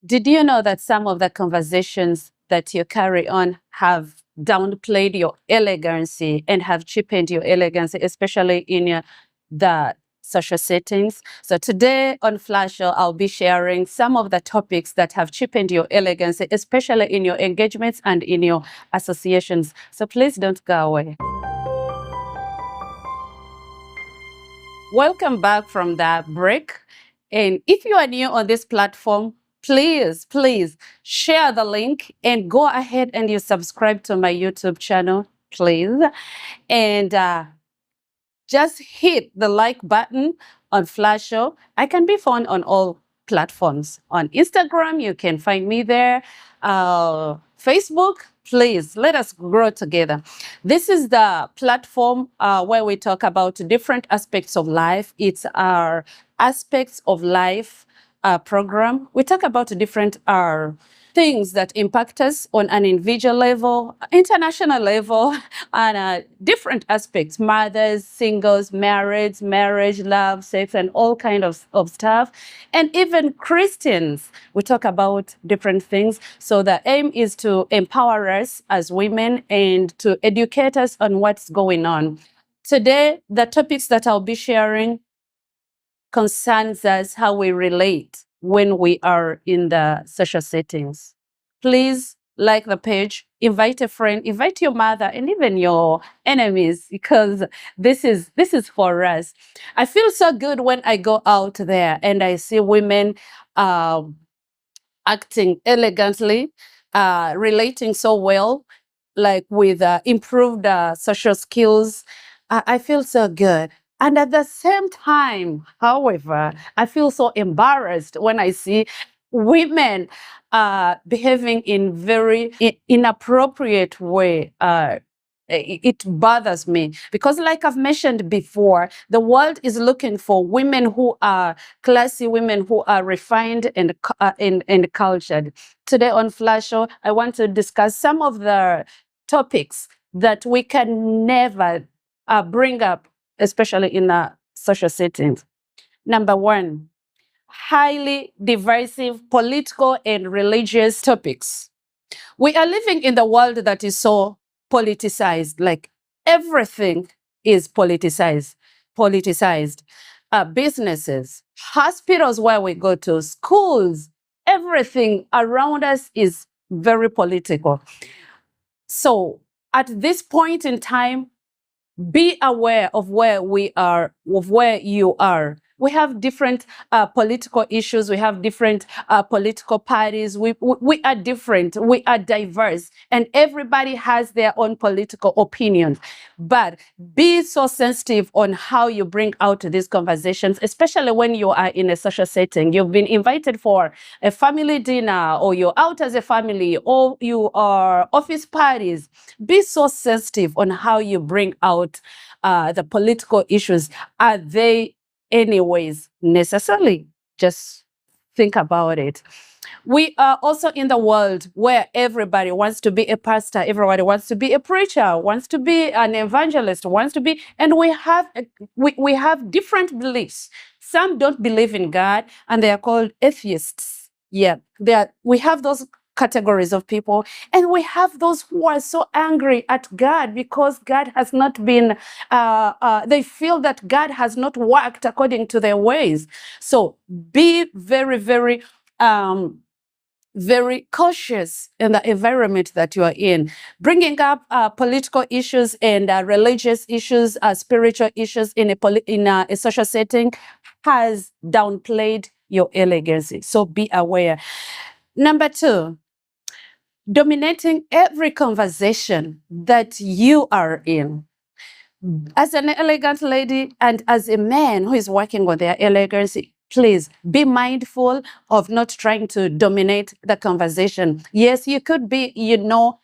Did you know that some of the conversations that you carry on have downplayed your elegancy and have cheapened your elegancy, especially in the social settings? So today on Flash Show, I'll be sharing some of the topics that have cheapened your elegancy, especially in your engagements and in your associations. So please don't go away. Welcome back from that break. And if you are new on this platform, please share the link and go ahead and you subscribe to my YouTube channel, please. And just hit the like button on Flash Show. I can be found on all platforms. On Instagram, you can find me there. Facebook, please let us grow together. This is the platform where we talk about different aspects of life. It's our aspects of life program. We talk about different things that impact us on an individual level, international level, and different aspects: mothers, singles, marriage, love, sex, and all kinds of stuff. And even Christians, we talk about different things. So the aim is to empower us as women and to educate us on what's going on. Today, the topics that I'll be sharing concerns us how we relate when we are in the social settings. Please like the page, invite a friend, invite your mother, and even your enemies, because this is for us. I feel so good when I go out there and I see women acting elegantly, relating so well, like with improved social skills. I feel so good. And at the same time, however, I feel so embarrassed when I see women behaving in very inappropriate way. It bothers me because, like I've mentioned before, the world is looking for women who are classy, women who are refined and cultured. Today on Flash Show, I want to discuss some of the topics that we can never bring up, especially in social settings. Number one, highly divisive political and religious topics. We are living in the world that is so politicized, like everything is politicized. Businesses, hospitals where we go to, schools, everything around us is very political. So at this point in time, be aware of where we are, of where you are. We have different political issues. We have different political parties. We are different. We are diverse. And everybody has their own political opinions. But be so sensitive on how you bring out these conversations, especially when you are in a social setting. You've been invited for a family dinner, or you're out as a family, or you are office parties. Be so sensitive on how you bring out the political issues. Are they anyways necessarily? Just think about it. We are also in the world where everybody wants to be a pastor, everybody wants to be a preacher, wants to be an evangelist, wants to be, and we have different beliefs. Some don't believe in God, and they are called atheists. Yeah, we have those categories of people, and we have those who are so angry at God because God has not been, they feel that God has not worked according to their ways. So be very, very cautious in the environment that you are in. Bringing up political issues and religious issues, spiritual issues in a social setting has downplayed your elegancy. So be aware. Number two, dominating every conversation that you are in. As an elegant lady and as a man who is working on their elegancy, please be mindful of not trying to dominate the conversation. Yes, you could be,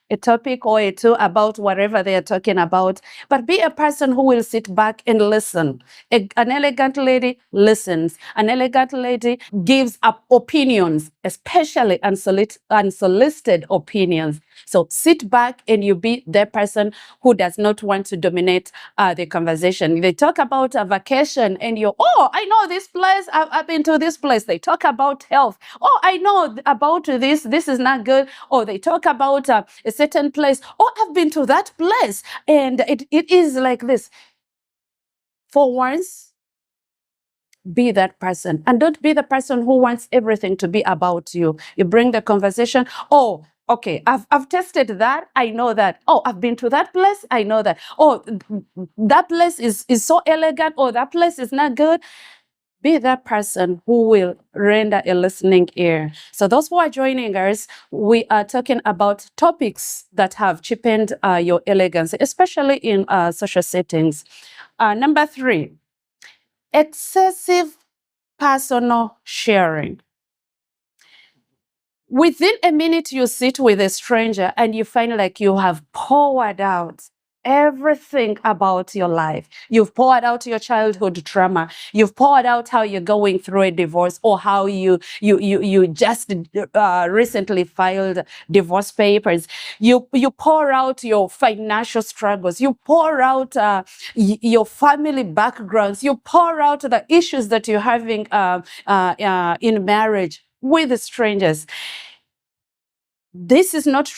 a topic or a two about whatever they are talking about, but be a person who will sit back and listen. An elegant lady listens. An elegant lady gives up opinions, especially unsolicited opinions. So sit back and you be the person who does not want to dominate the conversation. They talk about a vacation and you, oh, I know this place. I've been to this place. They talk about health. Oh, I know about this. This is not good. Or they talk about a certain place. Oh, I've been to that place. And it is like this. For once, be that person, and don't be the person who wants everything to be about you. You bring the conversation. Oh, okay, I've tested that. I know that. Oh, I've been to that place. I know that. Oh, that place is so elegant. Oh, that place is not good. Be that person who will render a listening ear. So those who are joining us, we are talking about topics that have cheapened your elegance, especially in social settings. Number 3, excessive personal sharing. Within a minute, you sit with a stranger and you find like you have poured out everything about your life. You've poured out your childhood trauma. You've poured out how you're going through a divorce, or how you just recently filed divorce papers. You pour out your financial struggles. You pour out your family backgrounds. You pour out the issues that you're having in marriage with strangers. This is not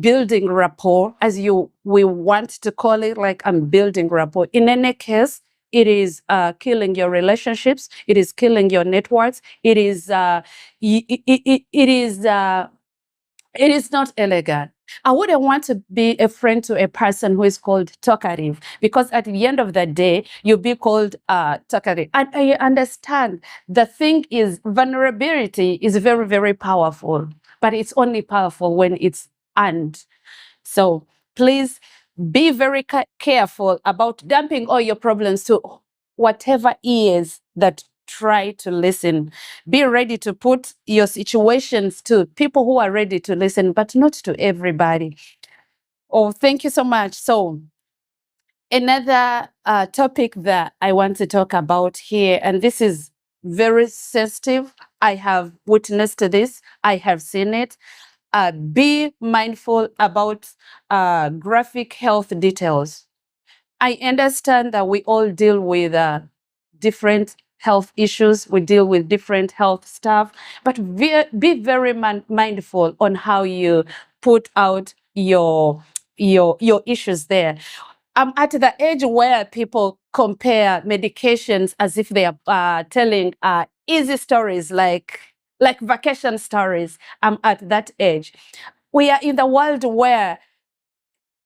building rapport, as we want to call it, like I'm building rapport. In any case, it is killing your relationships. It is killing your networks. It is it is not elegant. I wouldn't want to be a friend to a person who is called talkative, because at the end of the day, you'll be called talkative. And I understand the thing is, vulnerability is very, very powerful, but it's only powerful when it's earned. So please be very careful about dumping all your problems to whatever ears that try to listen. Be ready to put your situations to people who are ready to listen, but not to everybody. Oh, thank you so much. So another topic that I want to talk about here, and this is very sensitive. I have witnessed this. I have seen it. Be mindful about graphic health details. I understand that we all deal with different health issues. We deal with different health stuff, but be very mindful on how you put out your issues there. I'm at the age where people compare medications as if they are telling easy stories, like vacation stories. I'm at that age. We are in the world where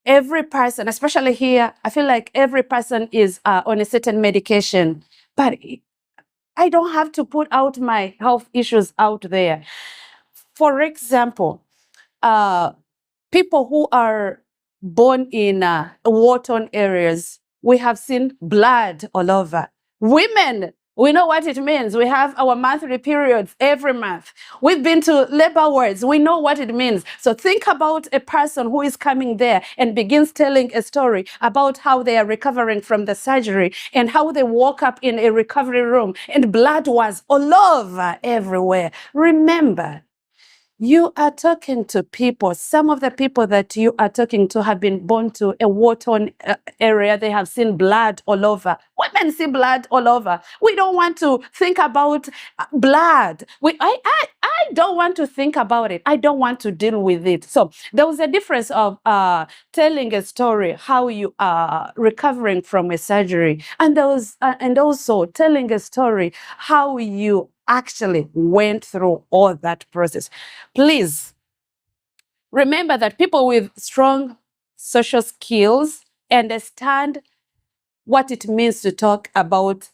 every person, especially here, I feel like every person is on a certain medication, but I don't have to put out my health issues out there. For example, people who are born in war-torn areas, we have seen blood all over. Women, we know what it means. We have our monthly periods every month. We've been to labor wards. We know what it means. So think about a person who is coming there and begins telling a story about how they are recovering from the surgery and how they woke up in a recovery room and blood was all over everywhere. Remember, you are talking to people. Some of the people that you are talking to have been born to a war-torn area. They have seen blood all over. Women see blood all over. We don't want to think about blood. I don't want to think about it. I don't want to deal with it. So there was a difference of telling a story, how you are recovering from a surgery, and there was, and also telling a story, how you actually went through all that process. Please remember that people with strong social skills understand what it means to talk about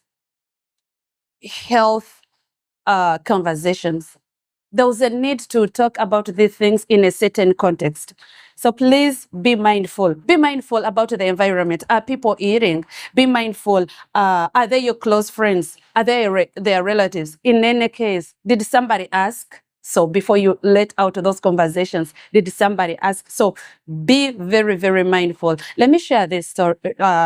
health conversations. There was a need to talk about these things in a certain context. So please be mindful. Be mindful about the environment. Are people eating? Be mindful. Are they your close friends? Are they their relatives? In any case, did somebody ask? So before you let out those conversations, did somebody ask? So be very, very mindful. Let me share this story,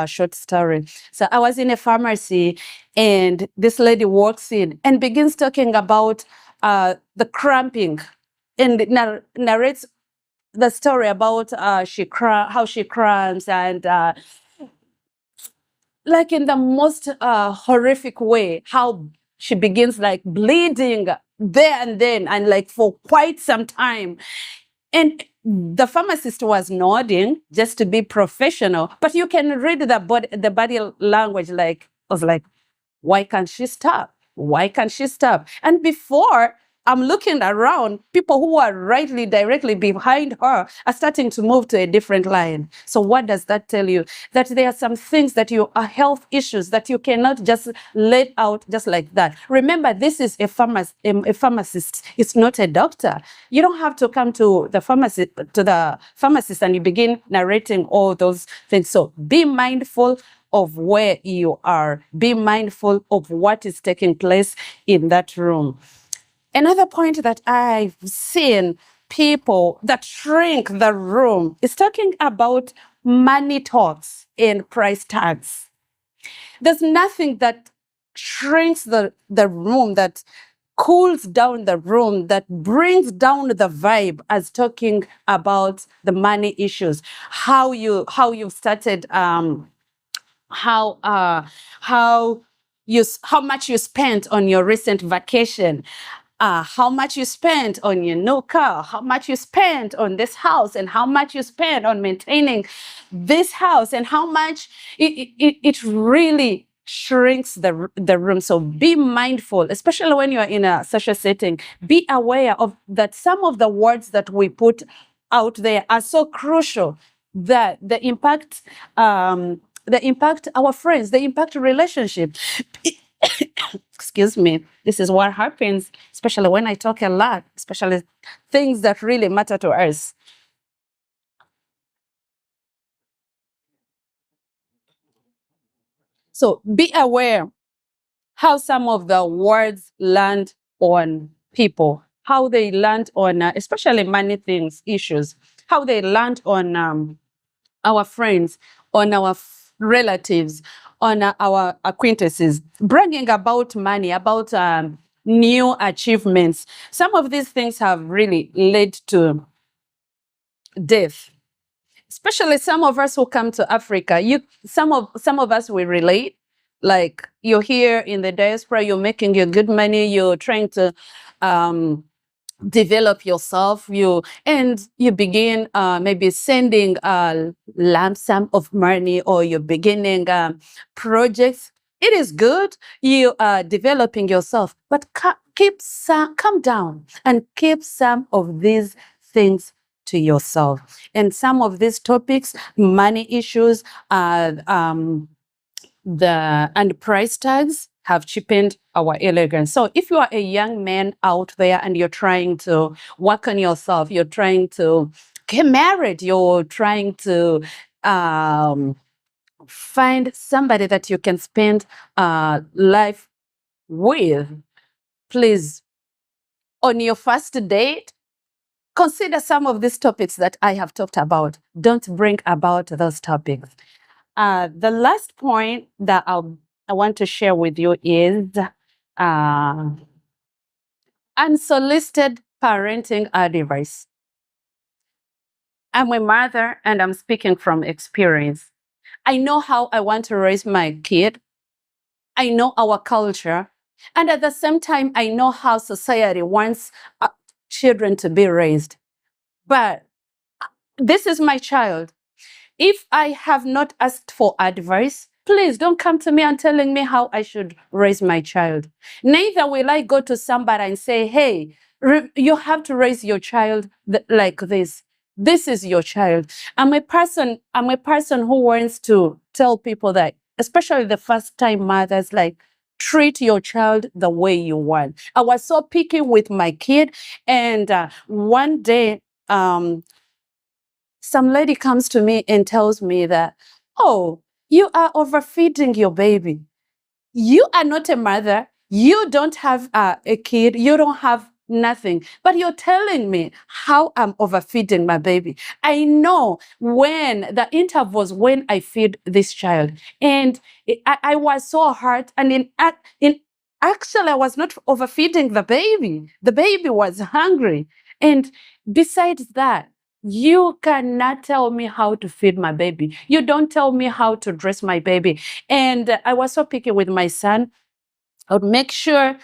short story. So I was in a pharmacy, and this lady walks in and begins talking about the cramping, and narrates the story about how she cramps, and like in the most horrific way, how she begins like bleeding there and then, and like for quite some time. And the pharmacist was nodding just to be professional, but you can read the body language, like, was like, why can't she stop? Why can't she stop? And before I'm looking around, people who are directly behind her are starting to move to a different line. So what does that tell you? That there are some things that you are health issues that you cannot just let out just like that. Remember, this is a pharmacist. It's not a doctor. You don't have to come to the pharmacist and you begin narrating all those things. So be mindful of where you are. Be mindful of what is taking place in that room. Another point that I've seen people that shrink the room is talking about money talks and price tags. There's nothing that shrinks the room, that cools down the room, that brings down the vibe as talking about the money issues. How you've started how how much you spent on your recent vacation, how much you spent on your new car, how much you spent on this house, and how much you spent on maintaining this house, and how much it really shrinks the room. So be mindful, especially when you're in a social setting. Be aware of that some of the words that we put out there are so crucial that the impact our friends, they impact relationship. Excuse me. This is what happens, especially when I talk a lot, especially things that really matter to us. So be aware how some of the words land on people, how they land on, especially money things, issues, how they land on our friends, on our relatives, on our acquaintances, bragging about money, about new achievements. Some of these things have really led to death. Especially some of us who come to Africa, some of us will relate. Like, you're here in the diaspora, you're making your good money, you're trying to develop yourself, you begin maybe sending a lump sum of money, or you're beginning projects. It is good, you are developing yourself, but calm down and keep some of these things to yourself. And some of these topics, money issues, and price tags have cheapened our elegance. So if you are a young man out there and you're trying to work on yourself, you're trying to get married, you're trying to find somebody that you can spend life with, please, on your first date, consider some of these topics that I have talked about. Don't bring about those topics. The last point that I want to share with you is unsolicited parenting advice. I'm a mother and I'm speaking from experience. I know how I want to raise my kid. I know our culture. And at the same time, I know how society wants children to be raised. But this is my child. If I have not asked for advice, please don't come to me and telling me how I should raise my child. Neither will I go to somebody and say, hey, you have to raise your child like this. This is your child. I'm a person who wants to tell people that, especially the first time mothers, like, treat your child the way you want. I was so picky with my kid, and one day, some lady comes to me and tells me that, oh, you are overfeeding your baby. You are not a mother. You don't have a kid. You don't have nothing. But you're telling me how I'm overfeeding my baby. I know when the intervals when I feed this child, and I was so hurt. And actually, I was not overfeeding the baby. The baby was hungry. And besides that, you cannot tell me how to feed my baby. You don't tell me how to dress my baby. And I was so picky with my son. I would make sure,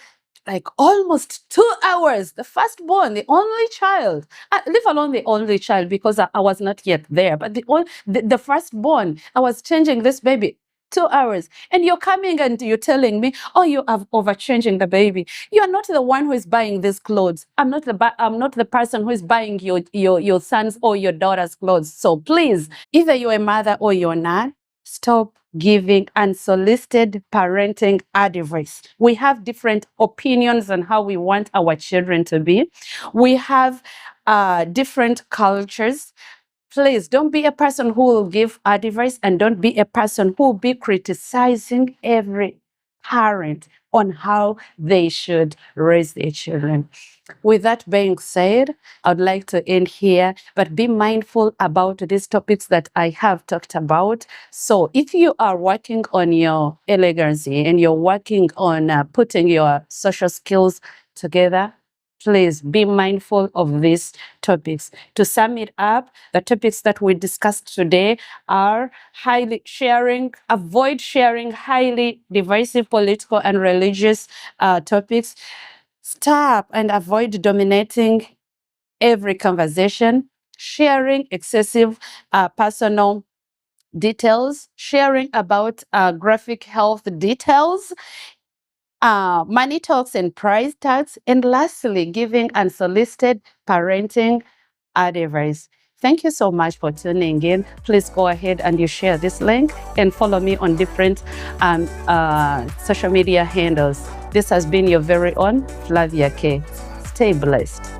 like almost 2 hours, the firstborn, the only child, leave alone the only child because I was not yet there, but the firstborn, I was changing this baby 2 hours. And you're coming and you're telling me, oh, you are overchanging the baby. You are not the one who is buying these clothes. I'm not the person who is buying your son's or your daughter's clothes. So please, either you're a mother or you're not, stop giving unsolicited parenting advice. We have different opinions on how we want our children to be. We have different cultures. Please don't be a person who will give advice, and don't be a person who will be criticizing every parent on how they should raise their children. With that being said, I'd like to end here, but be mindful about these topics that I have talked about. So if you are working on your elegancy and you're working on putting your social skills together, please be mindful of these topics. To sum it up, the topics that we discussed today are avoid sharing highly divisive political and religious topics. Stop and avoid dominating every conversation, sharing excessive personal details, sharing about graphic health details, money talks and price tags, and lastly, giving unsolicited parenting advice. Thank you so much for tuning in. Please go ahead and you share this link and follow me on different social media handles. This has been your very own Flavia K. Stay blessed.